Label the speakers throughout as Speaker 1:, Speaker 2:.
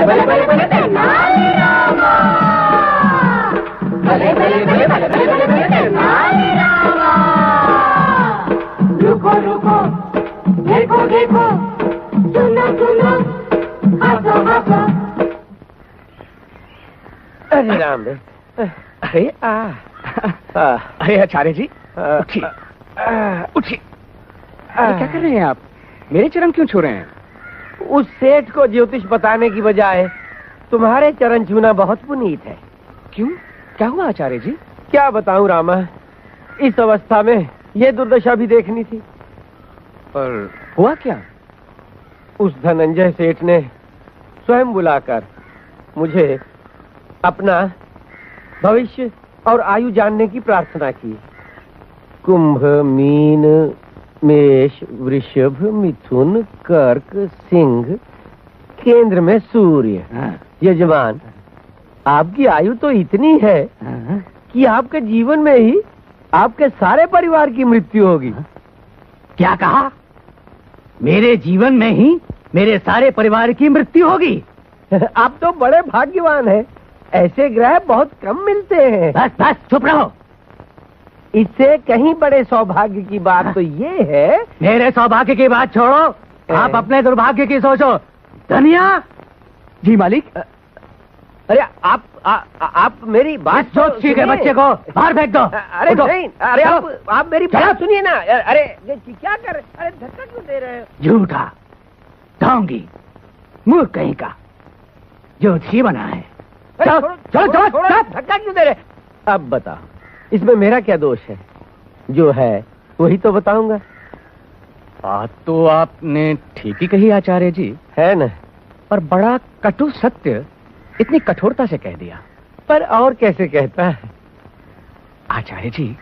Speaker 1: भले भले भले भले तेनाली रामा, भले भले भले भले भले भले भले तेनाली रामा। रुको रुको, देखो देखो, सुनो सुनो, हंसो हंसो।
Speaker 2: अरे राम रे, अरे
Speaker 3: अरे आचार्य जी, उठिए उठिए। क्या कर रहे हैं आप? मेरे चरण क्यों छू रहे हैं?
Speaker 2: उस सेठ को ज्योतिष बताने की बजाय तुम्हारे चरण छूना बहुत पुनीत है।
Speaker 3: क्यों, क्या हुआ आचार्य जी?
Speaker 2: क्या बताऊं रामा, इस अवस्था में ये दुर्दशा भी देखनी थी।
Speaker 3: पर हुआ क्या?
Speaker 2: उस धनंजय सेठ ने स्वयं बुलाकर मुझे अपना भविष्य और आयु जानने की प्रार्थना की। कुंभ, मीन, मेष, वृषभ, मिथुन, कर्क, सिंह, केंद्र में सूर्य। यजमान, आपकी आयु तो इतनी है कि आपके जीवन में ही आपके सारे परिवार की मृत्यु होगी।
Speaker 4: क्या कहा? मेरे जीवन में ही मेरे सारे परिवार की मृत्यु होगी?
Speaker 2: आप तो बड़े भाग्यवान हैं, ऐसे ग्रह बहुत कम मिलते हैं।
Speaker 4: बस बस चुप रहो।
Speaker 2: इससे कहीं बड़े सौभाग्य की बात तो ये है।
Speaker 4: मेरे सौभाग्य की बात छोड़ो, आप अपने दुर्भाग्य की सोचो। धनिया
Speaker 3: जी मालिक।
Speaker 2: अरे आप मेरी बात
Speaker 4: ज्योतिषी के बच्चे को बाहर फेंक दो।
Speaker 2: अरे नहीं, अरे आप मेरी बात सुनिए ना। अरे क्या कर रहे? अरे धक्का क्यों दे रहे हो?
Speaker 4: झूठा, ढोंगी, मूर्ख कहीं का, ज्योतिषी बना है।
Speaker 2: चलो धक्का क्यों दे रहे? अब बताओ, इसमें मेरा क्या दोष है? जो है वही तो बताऊंगा।
Speaker 3: बात तो आपने ठीक ही कही आचार्य जी,
Speaker 2: है न?
Speaker 3: पर बड़ा कटु सत्य इतनी कठोरता से कह दिया।
Speaker 2: पर और कैसे कहता है?
Speaker 3: आचार्य जी,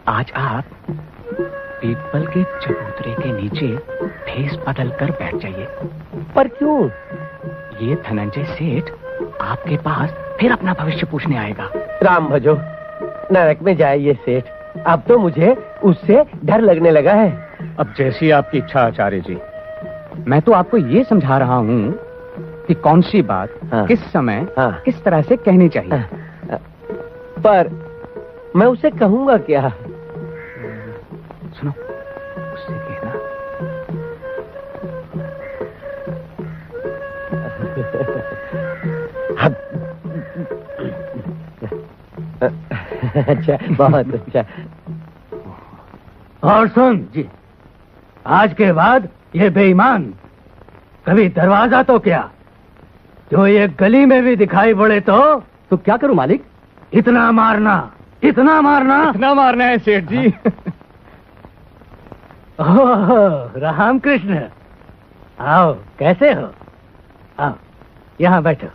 Speaker 3: आज आप पीपल के चबूतरे के नीचे भेष बदल कर बैठ जाइए।
Speaker 2: पर क्यों?
Speaker 3: ये धनंजय सेठ आपके पास फिर अपना भविष्य पूछने आएगा।
Speaker 2: राम भजो, नरक में जाए ये सेठ। अब तो मुझे उससे डर लगने लगा है।
Speaker 3: अब जैसी आपकी इच्छा आचार्य जी। मैं तो आपको ये समझा रहा हूँ कि कौन सी बात किस समय किस तरह से कहनी चाहिए।
Speaker 2: पर मैं उसे कहूँगा क्या?
Speaker 3: सुनो, उससे कहना
Speaker 2: अच्छा, बहुत अच्छा।
Speaker 4: और सुन जी, आज के बाद ये बेईमान कभी दरवाजा तो क्या, जो ये गली में भी दिखाई पड़े तो
Speaker 3: क्या करूं मालिक?
Speaker 4: इतना मारना, इतना मारना,
Speaker 3: इतना मारना है सेठ जी।
Speaker 4: ओह रामकृष्ण, आओ, कैसे हो? आओ, यहाँ बैठो।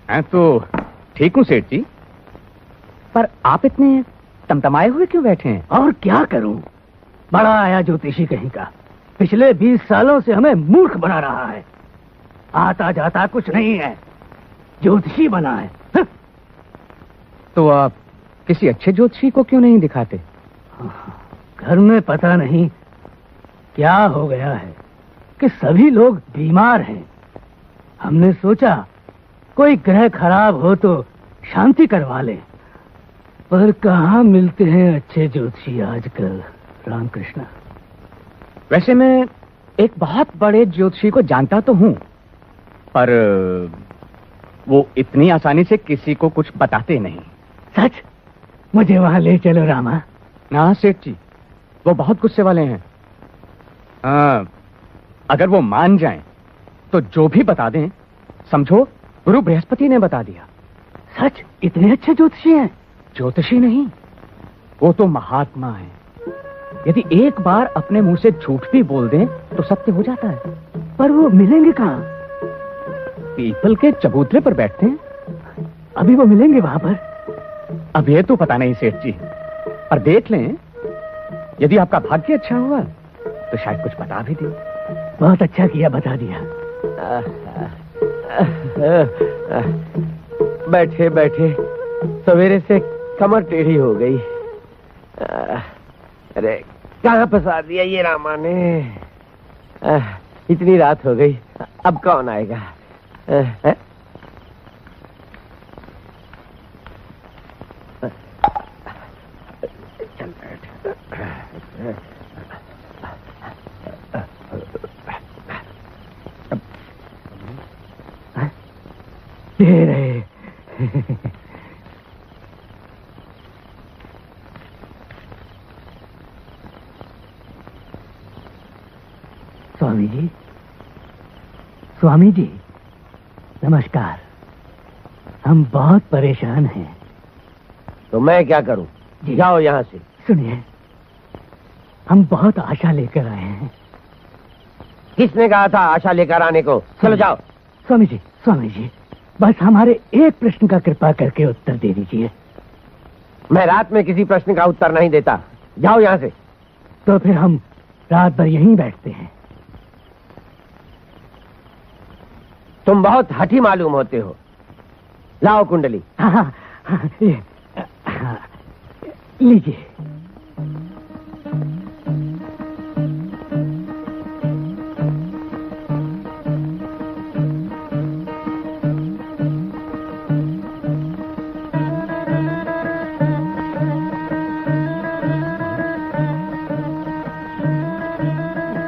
Speaker 3: मैं तो ठीक हूँ सेठ जी, पर आप इतने तमतमाए हुए क्यों बैठे हैं?
Speaker 4: और क्या करूं, बड़ा आया ज्योतिषी कहीं का, पिछले 20 सालों से हमें मूर्ख बना रहा है। आता जाता कुछ नहीं है, ज्योतिषी बना है।
Speaker 3: तो आप किसी अच्छे ज्योतिषी को क्यों नहीं दिखाते?
Speaker 4: घर में पता नहीं क्या हो गया है कि सभी लोग बीमार हैं। हमने सोचा कोई ग्रह खराब हो तो शांति करवा ले, पर कहाँ मिलते हैं अच्छे ज्योतिषी आजकल रामकृष्ण।
Speaker 3: वैसे मैं एक बहुत बड़े ज्योतिषी को जानता तो हूँ, पर वो इतनी आसानी से किसी को कुछ बताते नहीं।
Speaker 4: सच? मुझे वहां ले चलो रामा।
Speaker 3: ना सेठ जी, वो बहुत गुस्से वाले हैं। अगर वो मान जाएं, तो जो भी बता दें समझो गुरु बृहस्पति ने बता दिया।
Speaker 4: सच? इतने अच्छे ज्योतिषी हैं?
Speaker 3: ज्योतिषी नहीं, वो तो महात्मा है। यदि एक बार अपने मुंह से झूठ भी बोल दें तो सत्य हो जाता है।
Speaker 4: पर वो मिलेंगे कहाँ?
Speaker 3: पीपल के चबूतरे पर बैठते हैं।
Speaker 4: अभी वो मिलेंगे वहां पर?
Speaker 3: अब ये तो पता नहीं सेठ जी, पर देख लें, यदि आपका भाग्य अच्छा हुआ तो शायद कुछ बता भी दे।
Speaker 4: बहुत अच्छा किया, बता दिया।
Speaker 2: बैठे बैठे सवेरे से कमर टेढ़ी हो गई। अरे कहाँ फंसा दिया ये रामा ने। इतनी रात हो गई, अब कौन आएगा? चल बैठ।
Speaker 4: दे रहे। स्वामी जी, स्वामी जी, नमस्कार। हम बहुत परेशान हैं।
Speaker 2: तो मैं क्या करूं?
Speaker 4: जी।
Speaker 2: जाओ यहाँ से।
Speaker 4: सुनिए, हम बहुत आशा लेकर आए हैं।
Speaker 2: किसने कहा था आशा लेकर आने को? चलो जाओ।
Speaker 4: स्वामी जी, बस हमारे एक प्रश्न का कृपा करके उत्तर दे दीजिए।
Speaker 2: मैं रात में किसी प्रश्न का उत्तर नहीं देता। जाओ यहाँ से।
Speaker 4: तो फिर हम रात भर यहीं बैठते हैं।
Speaker 2: तुम बहुत हठी मालूम होते हो। लाओ कुंडली।
Speaker 4: हाँ, ये, लीजिए।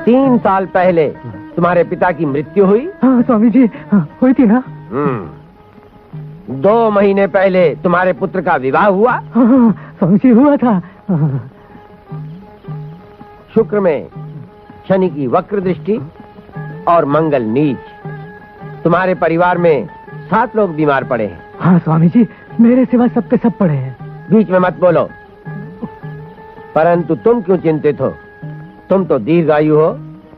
Speaker 2: तीन साल पहले तुम्हारे पिता की मृत्यु हुई।
Speaker 4: हाँ स्वामी जी, हाँ, हुई थी ना।
Speaker 2: 2 महीने पहले तुम्हारे पुत्र का विवाह हुआ।
Speaker 4: हाँ, स्वामी जी हुआ था।
Speaker 2: शुक्र में शनि की वक्र दृष्टि और मंगल नीच। तुम्हारे परिवार में 7 लोग बीमार पड़े हैं।
Speaker 4: हाँ स्वामी जी, मेरे सिवा सबके सब पड़े हैं।
Speaker 2: बीच में मत बोलो। परंतु तुम क्यों चिंतित हो? तुम तो दीर्घायु हो।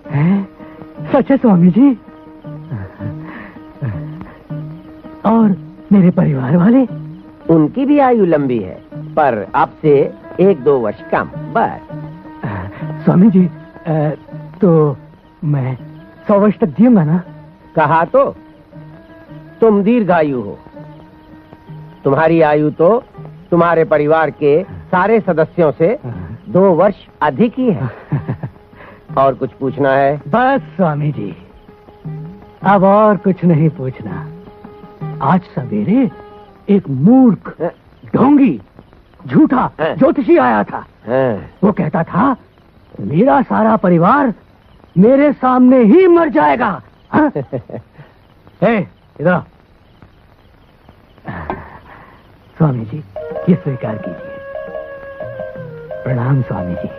Speaker 4: हैं? सच है स्वामी जी। और मेरे परिवार वाले?
Speaker 2: उनकी भी आयु लंबी है, पर आपसे 1-2 वर्ष कम बस।
Speaker 4: स्वामी जी, तो मैं 100 वर्ष तक जीऊंगा ना?
Speaker 2: कहा तो। तुम दीर्घायु हो। तुम्हारी आयु तो तुम्हारे परिवार के सारे सदस्यों से 2 वर्ष अधिक ही है। और कुछ पूछना है?
Speaker 4: बस स्वामी जी, अब और कुछ नहीं पूछना। आज सवेरे एक मूर्ख, ढोंगी, झूठा ज्योतिषी आया था। वो कहता था मेरा सारा परिवार मेरे सामने ही मर जाएगा। इधर आओ। स्वामी जी, ये स्वीकार कीजिए। प्रणाम स्वामी जी।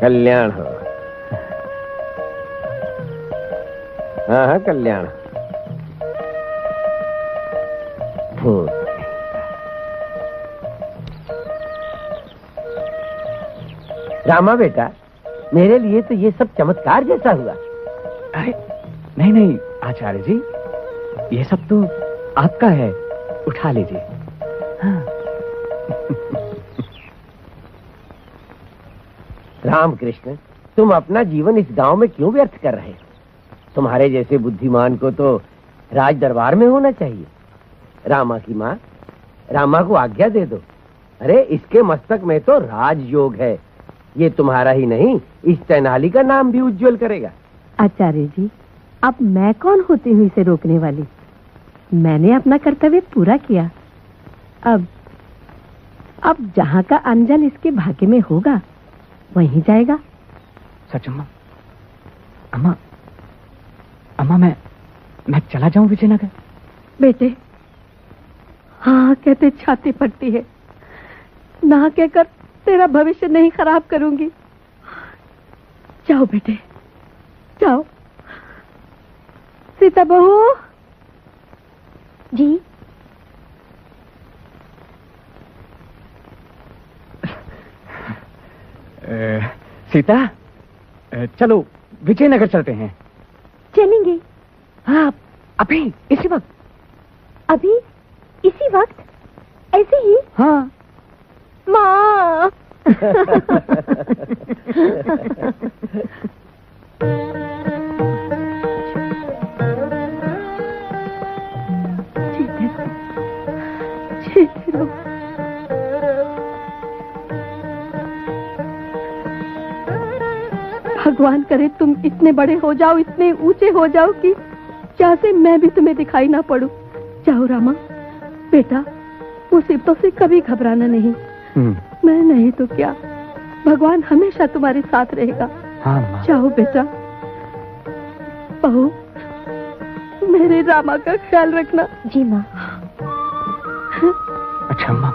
Speaker 2: कल्याण हो। हाँ हाँ, कल्याण। रामा बेटा, मेरे लिए तो ये सब चमत्कार जैसा हुआ।
Speaker 3: अरे नहीं आचार्य जी, ये सब तो आपका है, उठा लीजिए। हाँ।
Speaker 2: रामकृष्ण, तुम अपना जीवन इस गांव में क्यों व्यर्थ कर रहे हो? तुम्हारे जैसे बुद्धिमान को तो राज दरबार में होना चाहिए। रामा की माँ, रामा को आज्ञा दे दो। अरे इसके मस्तक में तो राजयोग है। ये तुम्हारा ही नहीं, इस तेनाली का नाम भी उज्जवल करेगा।
Speaker 1: आचार्य जी, अब मैं कौन होती हूँ इसे रोकने वाली? मैंने अपना कर्तव्य पूरा किया। अब जहाँ का अंजल इसके भाग्य में होगा वहीं जाएगा।
Speaker 3: सच अम्मा, अम्मा मैं चला जाऊं विजयनगर?
Speaker 1: बेटे, हाँ कहते छाती पड़ती है। ना कहकर तेरा भविष्य नहीं खराब करूंगी। जाओ बेटे, जाओ। सीता बहू जी।
Speaker 3: सीता, चलो विजयनगर चलते हैं।
Speaker 1: चलेंगे?
Speaker 3: हाँ, अभी इसी वक्त।
Speaker 1: अभी इसी वक्त? ऐसे ही?
Speaker 3: हाँ।
Speaker 1: माँ। जीते रहो। भगवान करे तुम इतने बड़े हो जाओ, इतने ऊंचे हो जाओ कि जहाँ से मैं भी तुम्हें दिखाई ना पड़ूं। जाओ रामा। बेटा, मुसीबतों से कभी घबराना नहीं। मैं नहीं तो क्या, भगवान हमेशा तुम्हारे साथ रहेगा।
Speaker 3: हाँ माँ।
Speaker 1: जाओ बेटा। बहू, मेरे रामा का ख्याल रखना। जी माँ।
Speaker 3: अच्छा माँ।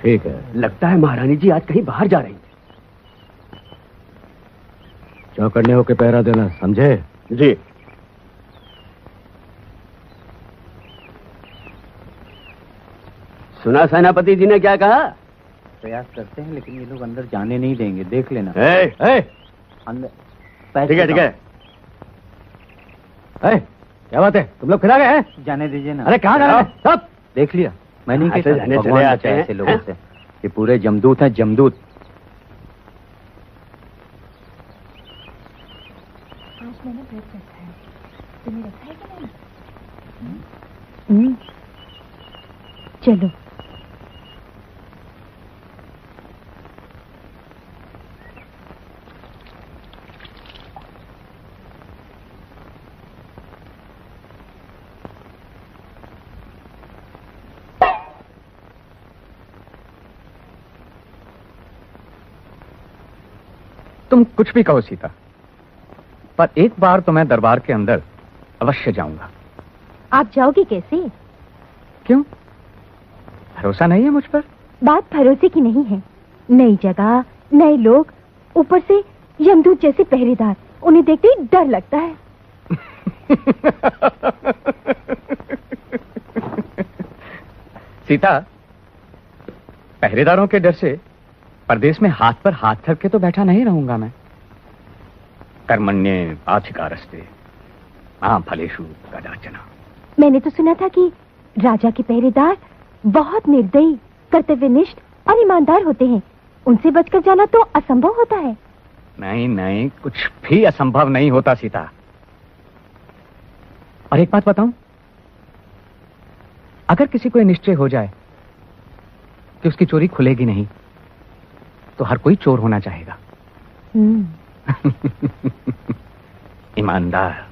Speaker 2: ठीक है, लगता है महारानी जी आज कहीं बाहर जा रही हैं। चौकन्ने होके पहरा देना, समझे? जी। सुना सेनापति जी ने क्या कहा?
Speaker 3: प्रयास करते हैं लेकिन ये लोग अंदर जाने नहीं देंगे, देख लेना।
Speaker 2: अंदर ठीक है ठीक है। क्या बात है, तुम लोग खिला गए हैं?
Speaker 3: जाने दीजिए ना।
Speaker 2: अरे कहाँ जाना है? सब
Speaker 3: देख लिया, मैं नहीं कहता
Speaker 2: जाने चले
Speaker 3: भगवान
Speaker 2: आते
Speaker 3: बचाए
Speaker 2: हैं
Speaker 3: ऐसे लोगों से। ये पूरे जमदूत हैं, जमदूत।
Speaker 5: आज मैंने ब्रेड रखा है, तुम्हें रखा है कि नहीं?
Speaker 1: चलो।
Speaker 3: तुम कुछ भी कहो सीता, पर एक बार तो मैं दरबार के अंदर अवश्य जाऊंगा।
Speaker 5: आप जाओगे कैसे?
Speaker 3: क्यों? भरोसा नहीं है मुझ पर?
Speaker 5: बात भरोसे की नहीं है। नई जगह, नए लोग, ऊपर से यमदूत जैसे पहरेदार, उन्हें देखते ही डर लगता है।
Speaker 3: सीता, पहरेदारों के डर से परदेश में हाथ पर हाथ रख के तो बैठा नहीं रहूंगा मैं। कर्मण्ये अधिकारस्ते मां फलेषु कदाचन। मैंने
Speaker 5: तो सुना था कि राजा के पहरेदार बहुत निर्दयी, कर्तव्यनिष्ठ और ईमानदार होते हैं। उनसे बचकर जाना तो असंभव होता है।
Speaker 3: नहीं नहीं, कुछ भी असंभव नहीं होता सीता। और एक बात बताऊं, अगर किसी को निश्चय हो जाए कि उसकी चोरी खुलेगी नहीं, तो हर कोई चोर होना चाहेगा। ईमानदार।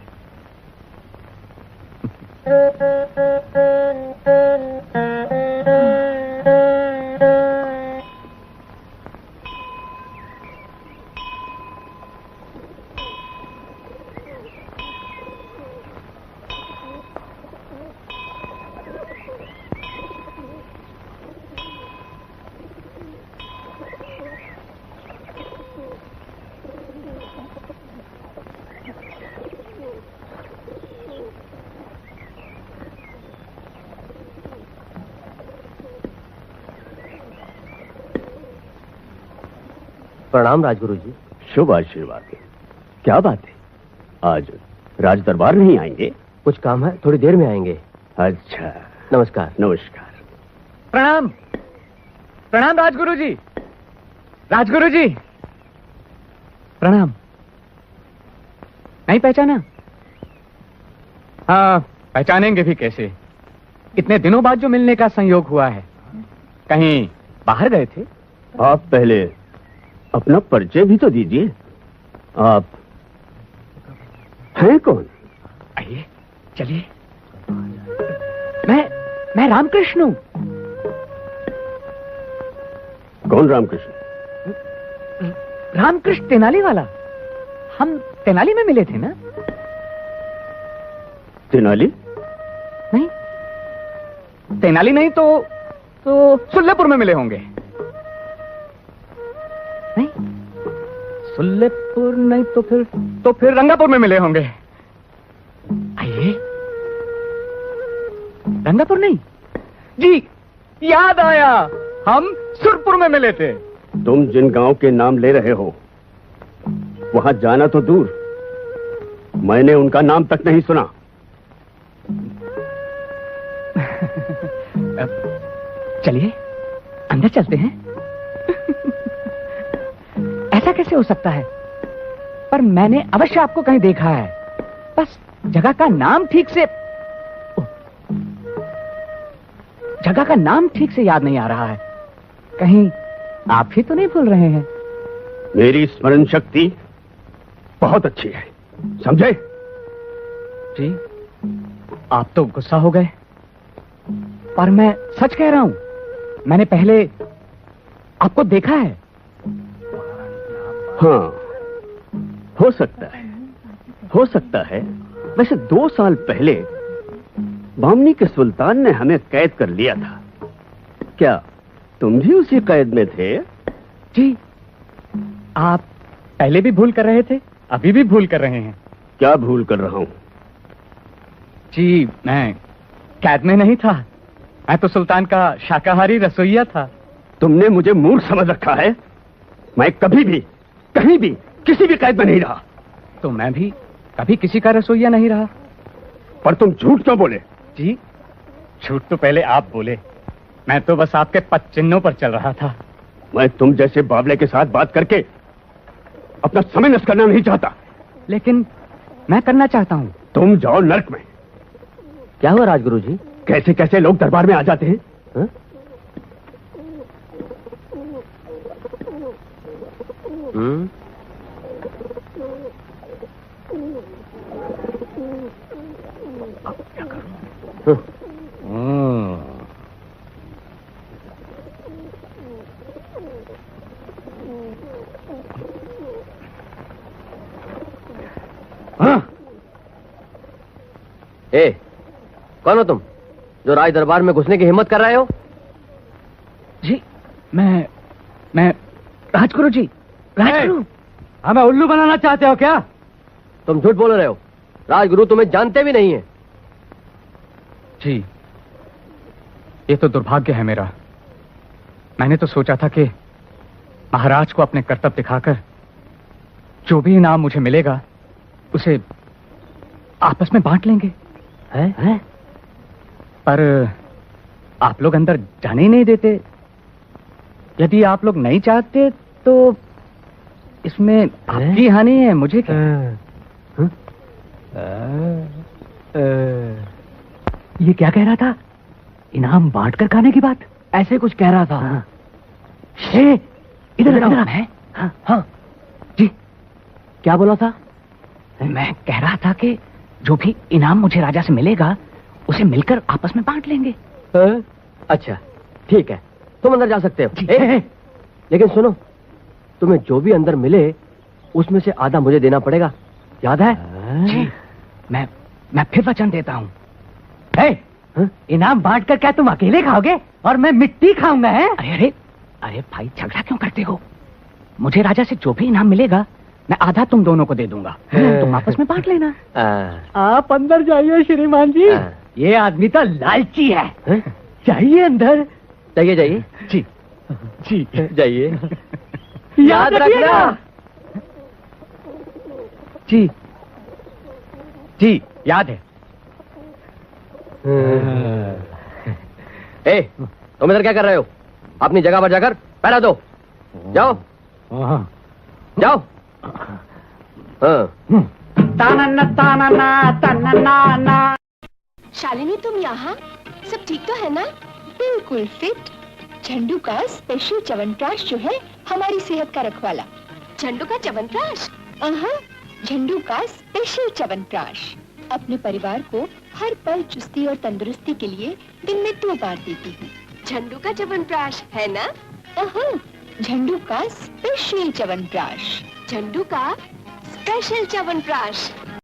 Speaker 2: प्रणाम राजगुरु जी।
Speaker 6: शुभ आशीर्वाद है। क्या बात है, आज राज दरबार नहीं आएंगे?
Speaker 2: कुछ काम है, थोड़ी देर में आएंगे।
Speaker 6: अच्छा,
Speaker 2: नमस्कार।
Speaker 6: नमस्कार।
Speaker 3: प्रणाम प्रणाम राजगुरु जी। राजगुरु जी प्रणाम। नहीं पहचाना? हाँ, पहचानेंगे भी कैसे, इतने दिनों बाद जो मिलने का संयोग हुआ है। कहीं बाहर गए थे?
Speaker 6: आप पहले अपना परिचय भी तो दीजिए। आप हैं कौन?
Speaker 3: आइए, चलिए। मैं रामकृष्ण हूं।
Speaker 6: कौन रामकृष्ण?
Speaker 3: रामकृष्ण तेनाली वाला। हम तेनाली में मिले थे ना?
Speaker 6: तेनाली?
Speaker 3: नहीं, तेनाली नहीं तो सुल्लेपुर में मिले होंगे। नहीं, सुल्लेपुर नहीं तो फिर रंगापुर में मिले होंगे। आइए। रंगापुर नहीं जी, याद आया, हम सुरपुर में मिले थे।
Speaker 6: तुम जिन गांव के नाम ले रहे हो, वहां जाना तो दूर, मैंने उनका नाम तक नहीं सुना।
Speaker 3: चलिए, अंदर चलते हैं। ऐसा कैसे हो सकता है? पर मैंने अवश्य आपको कहीं देखा है, बस जगह का नाम ठीक से याद नहीं आ रहा है। कहीं आप ही तो नहीं भूल रहे हैं?
Speaker 6: मेरी स्मरण शक्ति बहुत अच्छी है, समझे?
Speaker 3: जी, आप तो गुस्सा हो गए, पर मैं सच कह रहा हूं, मैंने पहले आपको देखा है।
Speaker 6: हाँ, हो सकता है। वैसे 2 साल पहले बामनी के सुल्तान ने हमें कैद कर लिया था। क्या तुम भी उसी कैद में थे?
Speaker 3: जी, आप पहले भी भूल कर रहे थे, अभी भी भूल कर रहे हैं।
Speaker 6: क्या भूल कर रहा हूं?
Speaker 3: जी, मैं कैद में नहीं था, मैं तो सुल्तान का शाकाहारी रसोइया था।
Speaker 6: तुमने मुझे मूर्ख समझ रखा है। मैं कभी भी, कहीं भी, किसी भी कैद में नहीं रहा।
Speaker 3: तो मैं भी कभी किसी का रसोइया नहीं रहा।
Speaker 6: पर तुम झूठ क्यों बोले?
Speaker 3: जी, झूठ तो पहले आप बोले, मैं तो बस आपके पदचिन्हों पर चल रहा था।
Speaker 6: मैं तुम जैसे बावले के साथ बात करके अपना समय नष्ट करना नहीं चाहता।
Speaker 3: लेकिन मैं करना चाहता हूँ।
Speaker 6: तुम जाओ नर्क में।
Speaker 2: क्या हुआ राजगुरु जी?
Speaker 6: कैसे कैसे लोग दरबार में आ जाते हैं? हा?
Speaker 2: क्या करूं? ए, कौन हो तुम जो राज दरबार में घुसने की हिम्मत कर रहे हो?
Speaker 3: जी मैं राजगुरु जी, राजगुरु।
Speaker 4: हमें उल्लू बनाना चाहते हो क्या?
Speaker 2: तुम झूठ बोल रहे हो। राजगुरु तुम्हें जानते भी नहीं है।
Speaker 3: जी, ये तो दुर्भाग्य है मेरा। मैंने तो सोचा था कि महाराज को अपने कर्तव्य दिखाकर जो भी इनाम मुझे मिलेगा उसे आपस में बांट लेंगे।
Speaker 4: हैं?
Speaker 3: पर आप लोग अंदर जाने ही नहीं देते। यदि आप लोग नहीं चाहते तो इसमें आपकी हानि है, मुझे क्या?
Speaker 4: ये क्या कह रहा था? इनाम बांट कर खाने की बात? ऐसे कुछ कह रहा था। इधर इधर
Speaker 3: है?
Speaker 4: हाँ जी, क्या बोला था?
Speaker 3: मैं कह रहा था कि जो भी इनाम मुझे राजा से मिलेगा उसे मिलकर आपस में बांट लेंगे।
Speaker 2: अच्छा ठीक है, तुम अंदर जा सकते हो। लेकिन सुनो, तुम्हें जो भी अंदर मिले उसमें से आधा मुझे देना पड़ेगा, याद है?
Speaker 3: जी, मैं फिर वचन देता हूँ।
Speaker 4: इनाम बांट कर क्या तुम अकेले खाओगे और मैं मिट्टी खाऊंगा? है?
Speaker 3: अरे भाई, झगड़ा क्यों करते हो? मुझे राजा से जो भी इनाम मिलेगा मैं आधा तुम दोनों को दे दूंगा, तुम आपस में बांट लेना।
Speaker 4: आप अंदर जाइए श्रीमान जी। ये आदमी तो लालची है। जाइए अंदर।
Speaker 2: जाइए जाइए।
Speaker 3: जी जी
Speaker 2: जाइए।
Speaker 4: याद रखना।
Speaker 3: जी जी, याद है।
Speaker 2: ए, तुम इधर क्या कर रहे हो? अपनी जगह पर जाकर पैरा दो। जाओ जाओ।
Speaker 1: शालिनी, तुम यहाँ? सब ठीक तो है ना? बिल्कुल फिट। झंडू का स्पेशल च्यवनप्राश जो है हमारी सेहत का रखवाला। झंडू का च्यवनप्राश? झंडू का स्पेशल च्यवनप्राश अपने परिवार को हर पल चुस्ती और तंदुरुस्ती के लिए दिन में 2 बार देती हूँ। झंडू का च्यवनप्राश है ना? झंडू का स्पेशल च्यवनप्राश। झंडू का स्पेशल च्यवनप्राश।